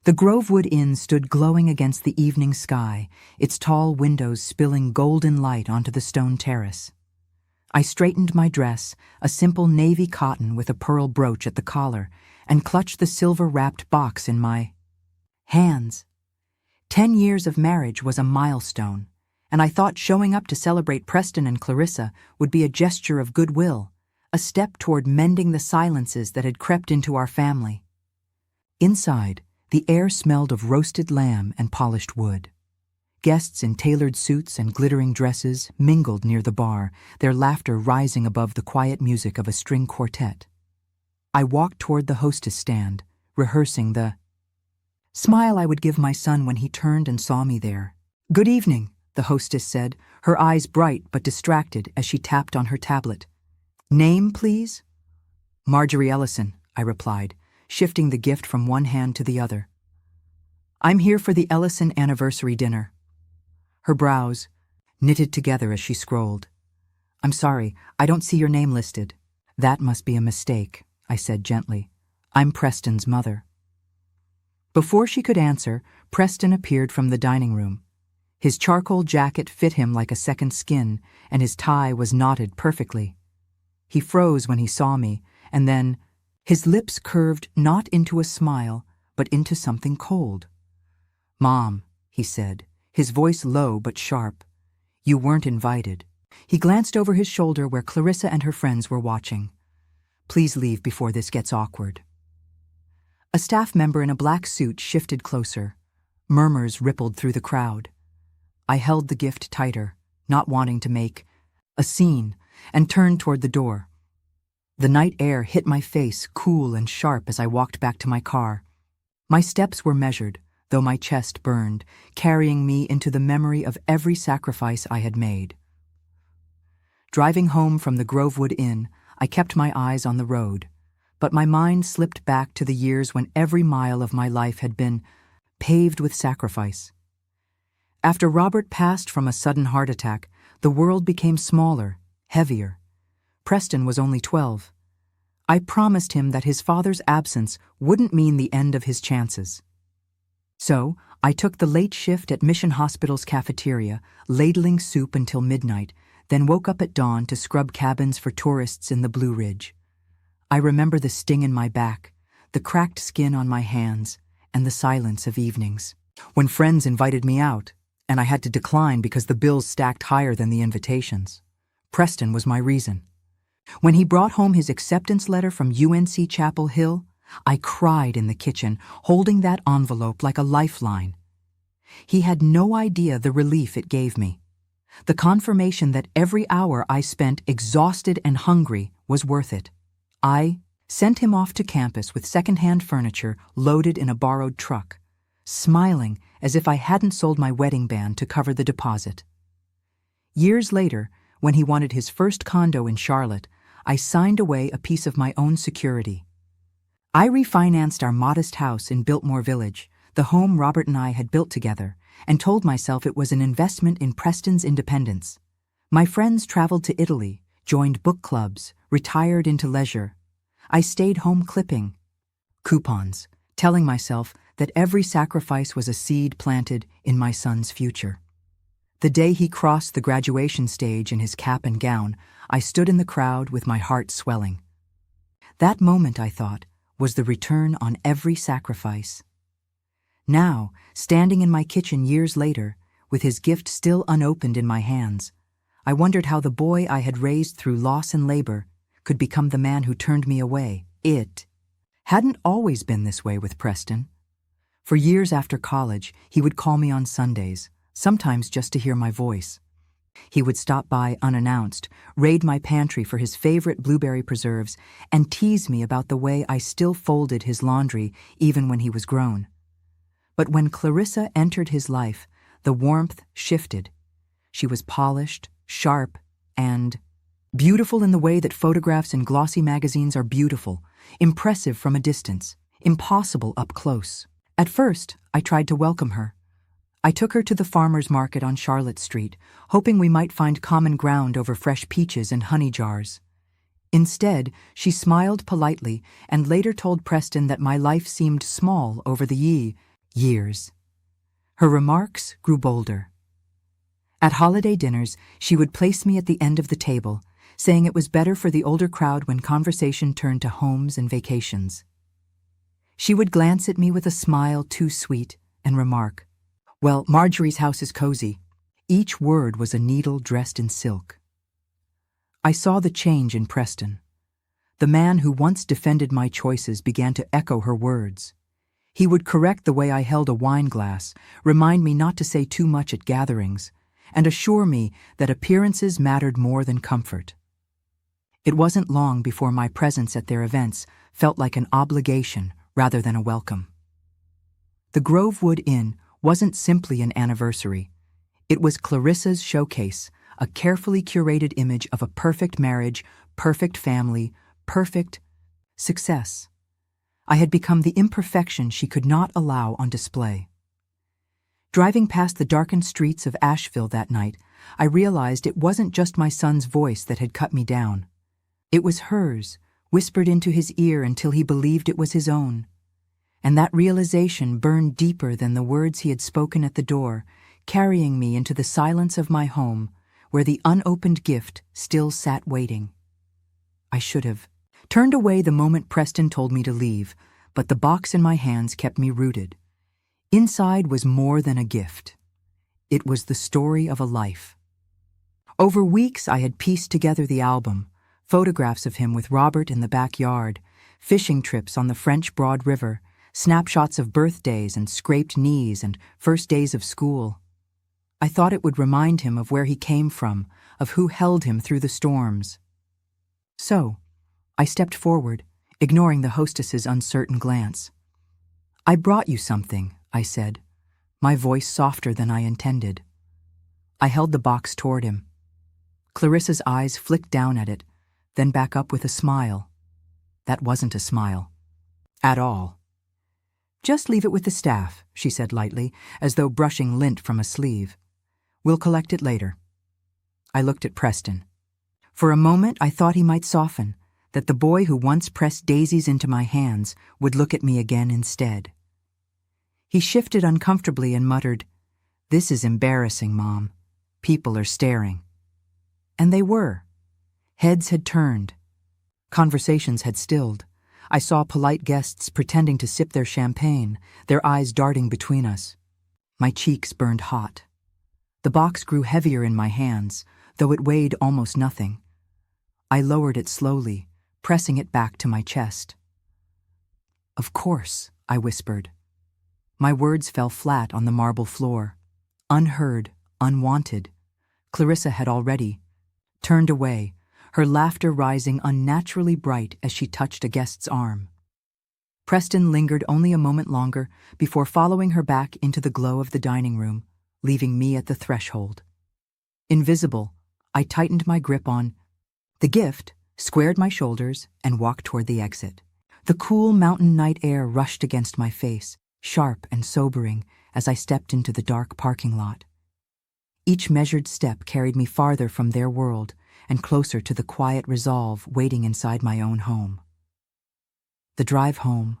The Grovewood Inn stood glowing against the evening sky, its tall windows spilling golden light onto the stone terrace. I straightened my dress, a simple navy cotton with a pearl brooch at the collar, and clutched the silver-wrapped box in my hands. 10 years of marriage was a milestone, and I thought showing up to celebrate Preston and Clarissa would be a gesture of goodwill, a step toward mending the silences that had crept into our family. Inside, the air smelled of roasted lamb and polished wood. Guests in tailored suits and glittering dresses mingled near the bar, their laughter rising above the quiet music of a string quartet. I walked toward the hostess stand, rehearsing the smile I would give my son when he turned and saw me there. "Good evening," the hostess said, her eyes bright but distracted as she tapped on her tablet. "Name, please?" "Marjorie Ellison," I replied, shifting the gift from one hand to the other. "I'm here for the Ellison anniversary dinner." Her brows knitted together as she scrolled. "I'm sorry, I don't see your name listed." "That must be a mistake," I said gently. "I'm Preston's mother." Before she could answer, Preston appeared from the dining room. His charcoal jacket fit him like a second skin, and his tie was knotted perfectly. He froze when he saw me, and then his lips curved not into a smile, but into something cold. "Mom," he said, his voice low but sharp, "you weren't invited." He glanced over his shoulder where Clarissa and her friends were watching. "Please leave before this gets awkward." A staff member in a black suit shifted closer. Murmurs rippled through the crowd. I held the gift tighter, not wanting to make a scene, and turned toward the door. The night air hit my face, cool and sharp, as I walked back to my car. My steps were measured, though my chest burned, carrying me into the memory of every sacrifice I had made. Driving home from the Grovewood Inn, I kept my eyes on the road, but my mind slipped back to the years when every mile of my life had been paved with sacrifice. After Robert passed from a sudden heart attack, the world became smaller, heavier. Preston was only 12. I promised him that his father's absence wouldn't mean the end of his chances. So, I took the late shift at Mission Hospital's cafeteria, ladling soup until midnight, then woke up at dawn to scrub cabins for tourists in the Blue Ridge. I remember the sting in my back, the cracked skin on my hands, and the silence of evenings. When friends invited me out, and I had to decline because the bills stacked higher than the invitations. Preston was my reason. When he brought home his acceptance letter from UNC Chapel Hill, I cried in the kitchen, holding that envelope like a lifeline. He had no idea the relief it gave me. The confirmation that every hour I spent exhausted and hungry was worth it. I sent him off to campus with secondhand furniture loaded in a borrowed truck, smiling as if I hadn't sold my wedding band to cover the deposit. Years later, when he wanted his first condo in Charlotte, I signed away a piece of my own security. I refinanced our modest house in Biltmore Village, the home Robert and I had built together, and told myself it was an investment in Preston's independence. My friends traveled to Italy, joined book clubs, retired into leisure. I stayed home clipping coupons, telling myself that every sacrifice was a seed planted in my son's future. The day he crossed the graduation stage in his cap and gown, I stood in the crowd with my heart swelling. That moment, I thought, was the return on every sacrifice. Now, standing in my kitchen years later, with his gift still unopened in my hands, I wondered how the boy I had raised through loss and labor could become the man who turned me away. It hadn't always been this way with Preston. For years after college, he would call me on Sundays, sometimes just to hear my voice. He would stop by unannounced, raid my pantry for his favorite blueberry preserves, and tease me about the way I still folded his laundry even when he was grown. But when Clarissa entered his life, the warmth shifted. She was polished, sharp, and beautiful in the way that photographs in glossy magazines are beautiful, impressive from a distance, impossible up close. At first, I tried to welcome her. I took her to the farmer's market on Charlotte Street, hoping we might find common ground over fresh peaches and honey jars. Instead, she smiled politely and later told Preston that my life seemed small over the Years. Her remarks grew bolder. At holiday dinners, she would place me at the end of the table, saying it was better for the older crowd when conversation turned to homes and vacations. She would glance at me with a smile too sweet and remark, "Well, Marjorie's house is cozy." Each word was a needle dressed in silk. I saw the change in Preston. The man who once defended my choices began to echo her words. He would correct the way I held a wine glass, remind me not to say too much at gatherings, and assure me that appearances mattered more than comfort. It wasn't long before my presence at their events felt like an obligation rather than a welcome. The Grovewood Inn wasn't simply an anniversary. It was Clarissa's showcase, a carefully curated image of a perfect marriage, perfect family, perfect success. I had become the imperfection she could not allow on display. Driving past the darkened streets of Asheville that night, I realized it wasn't just my son's voice that had cut me down. It was hers, whispered into his ear until he believed it was his own. And that realization burned deeper than the words he had spoken at the door, carrying me into the silence of my home, where the unopened gift still sat waiting. I should have turned away the moment Preston told me to leave, but the box in my hands kept me rooted. Inside was more than a gift. It was the story of a life. Over weeks I had pieced together the album, photographs of him with Robert in the backyard, fishing trips on the French Broad River, snapshots of birthdays and scraped knees and first days of school. I thought it would remind him of where he came from, of who held him through the storms. So, I stepped forward, ignoring the hostess's uncertain glance. "I brought you something," I said, my voice softer than I intended. I held the box toward him. Clarissa's eyes flicked down at it, then back up with a smile. That wasn't a smile. At all. "Just leave it with the staff," she said lightly, as though brushing lint from a sleeve. "We'll collect it later." I looked at Preston. For a moment I thought he might soften, that the boy who once pressed daisies into my hands would look at me again instead. He shifted uncomfortably and muttered, "This is embarrassing, Mom. People are staring." And they were. Heads had turned. Conversations had stilled. I saw polite guests pretending to sip their champagne, their eyes darting between us. My cheeks burned hot. The box grew heavier in my hands, though it weighed almost nothing. I lowered it slowly, pressing it back to my chest. "Of course," I whispered. My words fell flat on the marble floor. Unheard, unwanted. Clarissa had already turned away, her laughter rising unnaturally bright as she touched a guest's arm. Preston lingered only a moment longer before following her back into the glow of the dining room, leaving me at the threshold. Invisible, I tightened my grip on the gift, squared my shoulders, and walked toward the exit. The cool mountain night air rushed against my face, sharp and sobering, as I stepped into the dark parking lot. Each measured step carried me farther from their world and closer to the quiet resolve waiting inside my own home. The drive home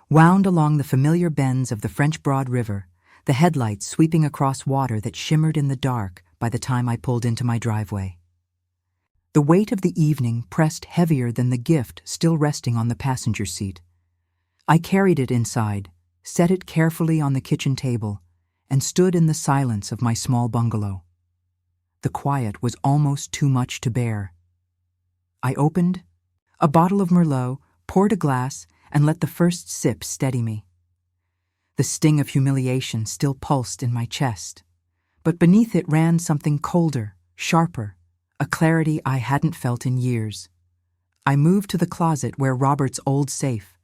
wound along the familiar bends of the French Broad River, the headlights sweeping across water that shimmered in the dark by the time I pulled into my driveway. The weight of the evening pressed heavier than the gift still resting on the passenger seat. I carried it inside, set it carefully on the kitchen table, and stood in the silence of my small bungalow. The quiet was almost too much to bear. I opened a bottle of Merlot, poured a glass, and let the first sip steady me. The sting of humiliation still pulsed in my chest, but beneath it ran something colder, sharper, a clarity I hadn't felt in years. I moved to the closet where Robert's old safe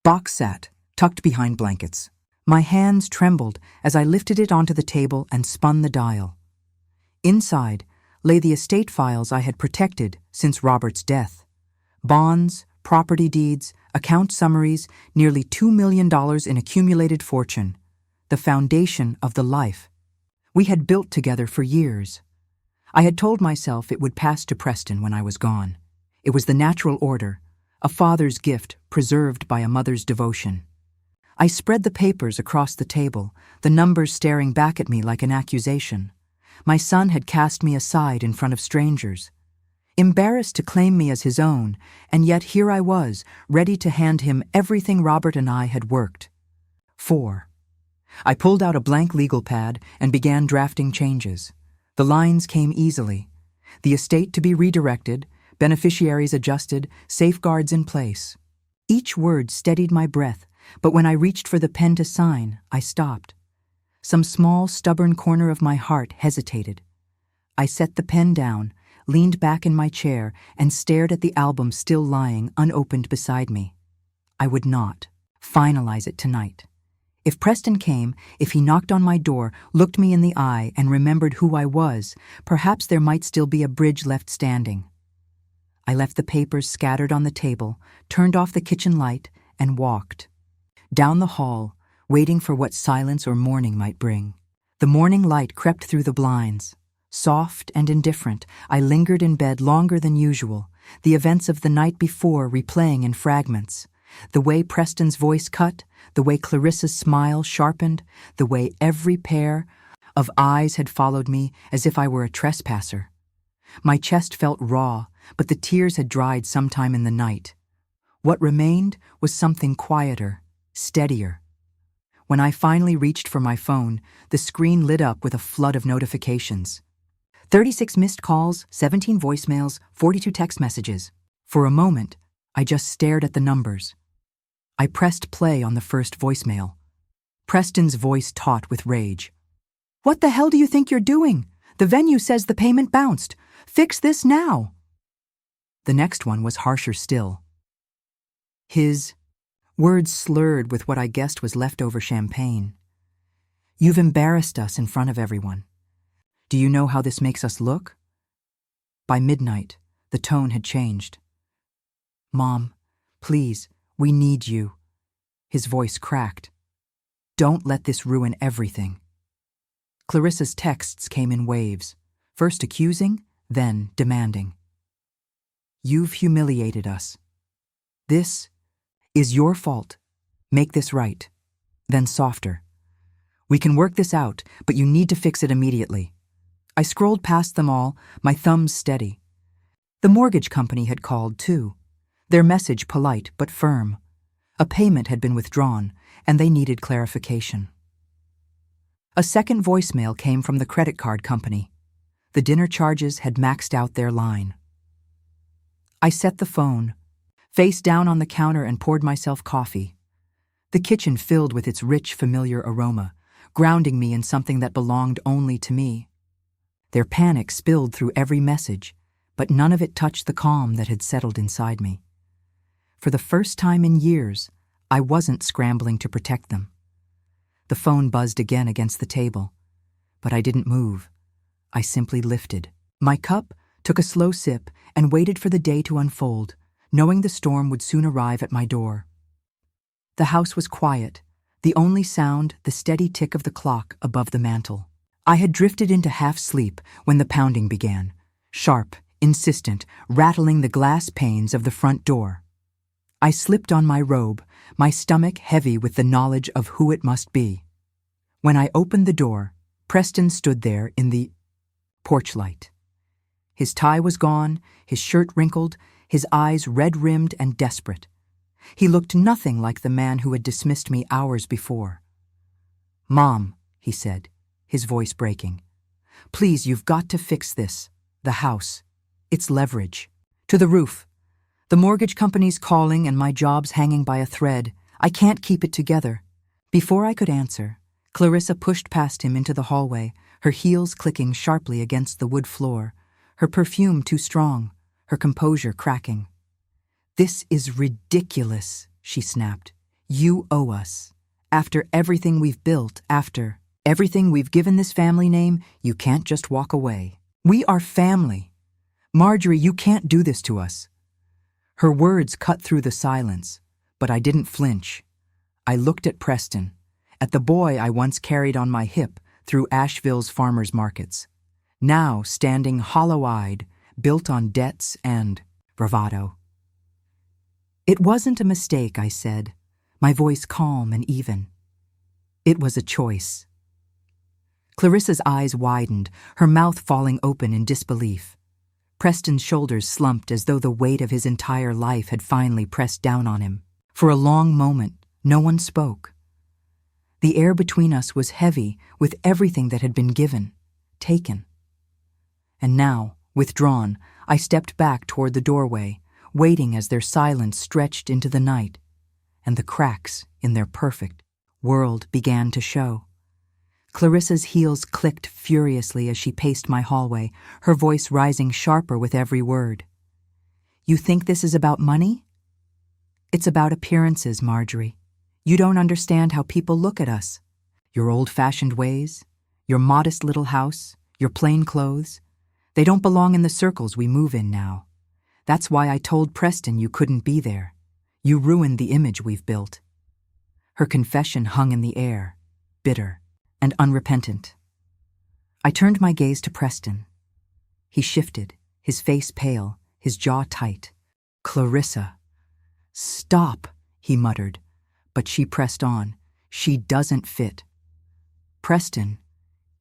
box sat, tucked behind blankets. My hands trembled as I lifted it onto the table and spun the dial. Inside lay the estate files I had protected since Robert's death. Bonds, property deeds, account summaries, nearly $2 million in accumulated fortune. The foundation of the life we had built together for years. I had told myself it would pass to Preston when I was gone. It was the natural order, a father's gift preserved by a mother's devotion. I spread the papers across the table, the numbers staring back at me like an accusation. My son had cast me aside in front of strangers, embarrassed to claim me as his own, and yet here I was, ready to hand him everything Robert and I had worked. 4. I pulled out a blank legal pad and began drafting changes. The lines came easily. The estate to be redirected, beneficiaries adjusted, safeguards in place. Each word steadied my breath, but when I reached for the pen to sign, I stopped. Some small, stubborn corner of my heart hesitated. I set the pen down, leaned back in my chair, and stared at the album still lying unopened beside me. I would not finalize it tonight. If Preston came, if he knocked on my door, looked me in the eye, and remembered who I was, perhaps there might still be a bridge left standing. I left the papers scattered on the table, turned off the kitchen light, and walked down the hall, waiting for what silence or morning might bring. The morning light crept through the blinds. Soft and indifferent, I lingered in bed longer than usual, the events of the night before replaying in fragments. The way Preston's voice cut, the way Clarissa's smile sharpened, the way every pair of eyes had followed me as if I were a trespasser. My chest felt raw, but the tears had dried sometime in the night. What remained was something quieter, steadier. When I finally reached for my phone, the screen lit up with a flood of notifications. 36 missed calls, 17 voicemails, 42 text messages. For a moment, I just stared at the numbers. I pressed play on the first voicemail. Preston's voice taut with rage. "What the hell do you think you're doing? The venue says the payment bounced. Fix this now." The next one was harsher still. His words slurred with what I guessed was leftover champagne. "You've embarrassed us in front of everyone. Do you know how this makes us look?" By midnight, the tone had changed. "Mom, please, we need you." His voice cracked. "Don't let this ruin everything." Clarissa's texts came in waves, first accusing, then demanding. "You've humiliated us. This is your fault. Make this right." Then softer. "We can work this out, but you need to fix it immediately." I scrolled past them all, my thumbs steady. The mortgage company had called, too. Their message polite but firm. A payment had been withdrawn, and they needed clarification. A second voicemail came from the credit card company. The dinner charges had maxed out their line. I set the phone, face down on the counter, and poured myself coffee. The kitchen filled with its rich, familiar aroma, grounding me in something that belonged only to me. Their panic spilled through every message, but none of it touched the calm that had settled inside me. For the first time in years, I wasn't scrambling to protect them. The phone buzzed again against the table, but I didn't move. I simply lifted my cup, took a slow sip, and waited for the day to unfold, knowing the storm would soon arrive at my door. The house was quiet, the only sound the steady tick of the clock above the mantel. I had drifted into half-sleep when the pounding began, sharp, insistent, rattling the glass panes of the front door. I slipped on my robe, my stomach heavy with the knowledge of who it must be. When I opened the door, Preston stood there in the porch light. His tie was gone, his shirt wrinkled, his eyes red-rimmed and desperate. He looked nothing like the man who had dismissed me hours before. "Mom," he said, his voice breaking. "Please, you've got to fix this. The house. It's leverage. To the roof. The mortgage company's calling and my job's hanging by a thread. I can't keep it together." Before I could answer, Clarissa pushed past him into the hallway, her heels clicking sharply against the wood floor, her perfume too strong, her composure cracking. "This is ridiculous," she snapped. "You owe us. After everything we've built, after everything we've given this family name, you can't just walk away. We are family. Marjorie, you can't do this to us." Her words cut through the silence, but I didn't flinch. I looked at Preston, at the boy I once carried on my hip through Asheville's farmers' markets, now standing hollow-eyed, built on debts and bravado. "It wasn't a mistake," I said. my voice calm and even. It was a choice. Clarissa's eyes widened, her mouth falling open in disbelief. Preston's shoulders slumped as though the weight of his entire life had finally pressed down on him. For a long moment, no one spoke. The air between us was heavy with everything that had been given, taken. And now, withdrawn, I stepped back toward the doorway, waiting as their silence stretched into the night, and the cracks in their perfect world began to show. Clarissa's heels clicked furiously as she paced my hallway, her voice rising sharper with every word. "You think this is about money? It's about appearances, Marjorie. You don't understand how people look at us. Your old-fashioned ways, your modest little house, your plain clothes. They don't belong in the circles we move in now. That's why I told Preston you couldn't be there. You ruined the image we've built." Her confession hung in the air, bitter and unrepentant. I turned my gaze to Preston. He shifted, his face pale, his jaw tight. "Clarissa." "Stop," he muttered, but she pressed on. "She doesn't fit." "Preston,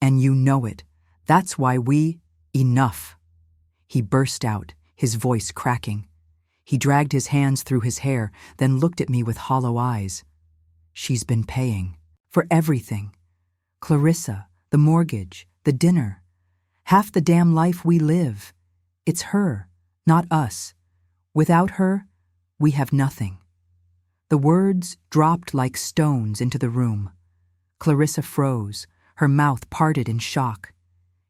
and you know it. That's why we—" "Enough," he burst out, his voice cracking. He dragged his hands through his hair, then looked at me with hollow eyes. "She's been paying. For everything. Clarissa, the mortgage, the dinner. Half the damn life we live. It's her, not us. Without her, we have nothing." The words dropped like stones into the room. Clarissa froze, her mouth parted in shock.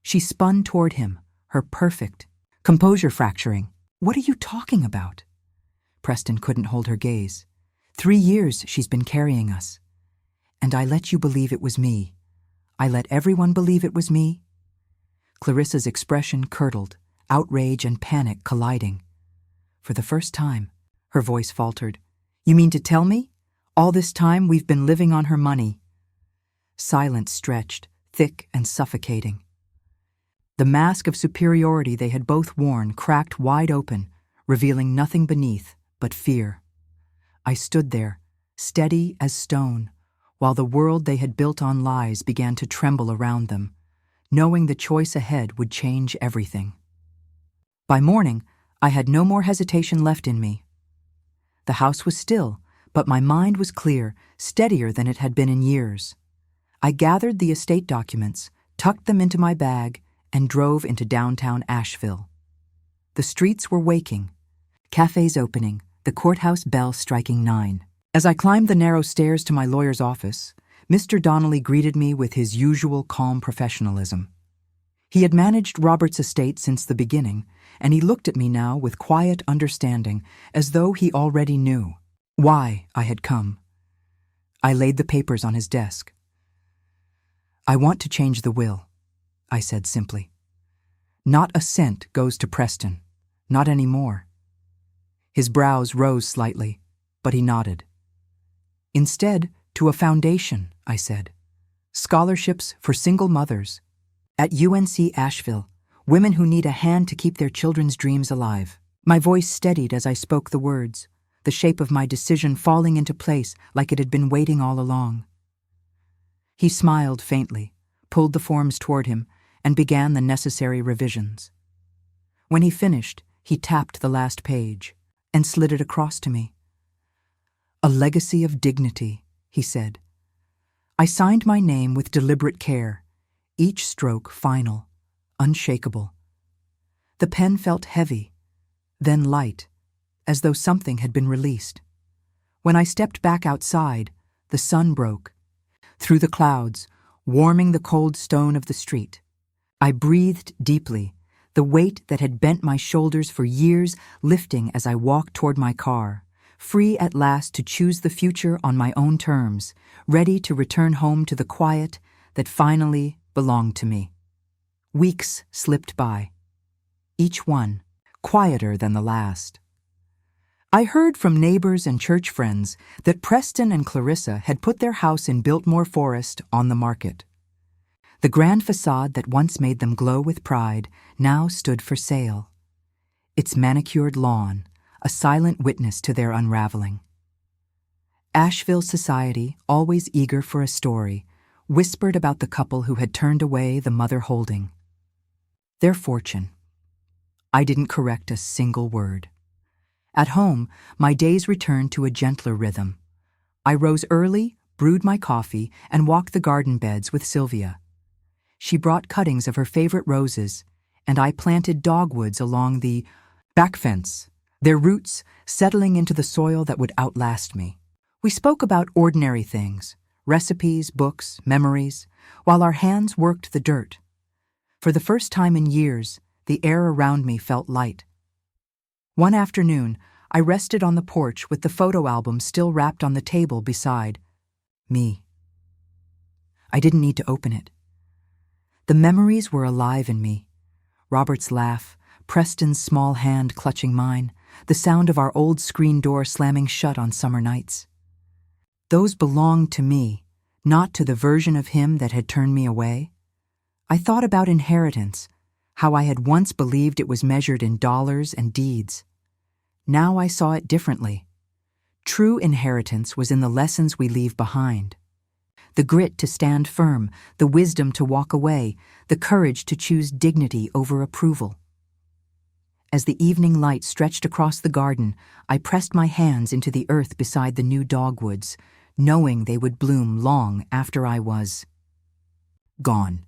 She spun toward him, her perfect composure fracturing. "What are you talking about?" Preston couldn't hold her gaze. 3 years she's been carrying us. And I let you believe it was me. I let everyone believe it was me. Clarissa's expression curdled, outrage and panic colliding. For the first time, her voice faltered. "You mean to tell me? All this time we've been living on her money." Silence stretched, thick and suffocating. The mask of superiority they had both worn cracked wide open, revealing nothing beneath but fear. I stood there, steady as stone, while the world they had built on lies began to tremble around them, knowing the choice ahead would change everything. By morning, I had no more hesitation left in me. The house was still, but my mind was clear, steadier than it had been in years. I gathered the estate documents, tucked them into my bag, and drove into downtown Asheville. The streets were waking, cafes opening, the courthouse bell striking 9. As I climbed the narrow stairs to my lawyer's office, Mr. Donnelly greeted me with his usual calm professionalism. He had managed Robert's estate since the beginning, and he looked at me now with quiet understanding, as though he already knew why I had come. I laid the papers on his desk. "I want to change the will," I said simply. "Not a cent goes to Preston, not anymore." His brows rose slightly, but he nodded. "Instead, to a foundation," I said. "Scholarships for single mothers. At UNC Asheville, women who need a hand to keep their children's dreams alive." My voice steadied as I spoke the words, the shape of my decision falling into place like it had been waiting all along. He smiled faintly, pulled the forms toward him, and began the necessary revisions. When he finished, he tapped the last page and slid it across to me. "A legacy of dignity," he said. I signed my name with deliberate care, each stroke final, unshakable. The pen felt heavy, then light, as though something had been released. When I stepped back outside, the sun broke through the clouds, warming the cold stone of the street. I breathed deeply, the weight that had bent my shoulders for years lifting as I walked toward my car, free at last to choose the future on my own terms, ready to return home to the quiet that finally belonged to me. Weeks slipped by, each one quieter than the last. I heard from neighbors and church friends that Preston and Clarissa had put their house in Biltmore Forest on the market. The grand facade that once made them glow with pride now stood for sale. Its manicured lawn, a silent witness to their unraveling. Asheville society, always eager for a story, whispered about the couple who had turned away the mother holding. Their fortune. I didn't correct a single word. At home, my days returned to a gentler rhythm. I rose early, brewed my coffee, and walked the garden beds with Sylvia. She brought cuttings of her favorite roses, and I planted dogwoods along the back fence, their roots settling into the soil that would outlast me. We spoke about ordinary things, recipes, books, memories, while our hands worked the dirt. For the first time in years, the air around me felt light. One afternoon, I rested on the porch with the photo album still wrapped on the table beside me. I didn't need to open it. The memories were alive in me. Robert's laugh, Preston's small hand clutching mine, the sound of our old screen door slamming shut on summer nights. Those belonged to me, not to the version of him that had turned me away. I thought about inheritance, how I had once believed it was measured in dollars and deeds. Now I saw it differently. True inheritance was in the lessons we leave behind. The grit to stand firm, the wisdom to walk away, the courage to choose dignity over approval. As the evening light stretched across the garden, I pressed my hands into the earth beside the new dogwoods, knowing they would bloom long after I was gone.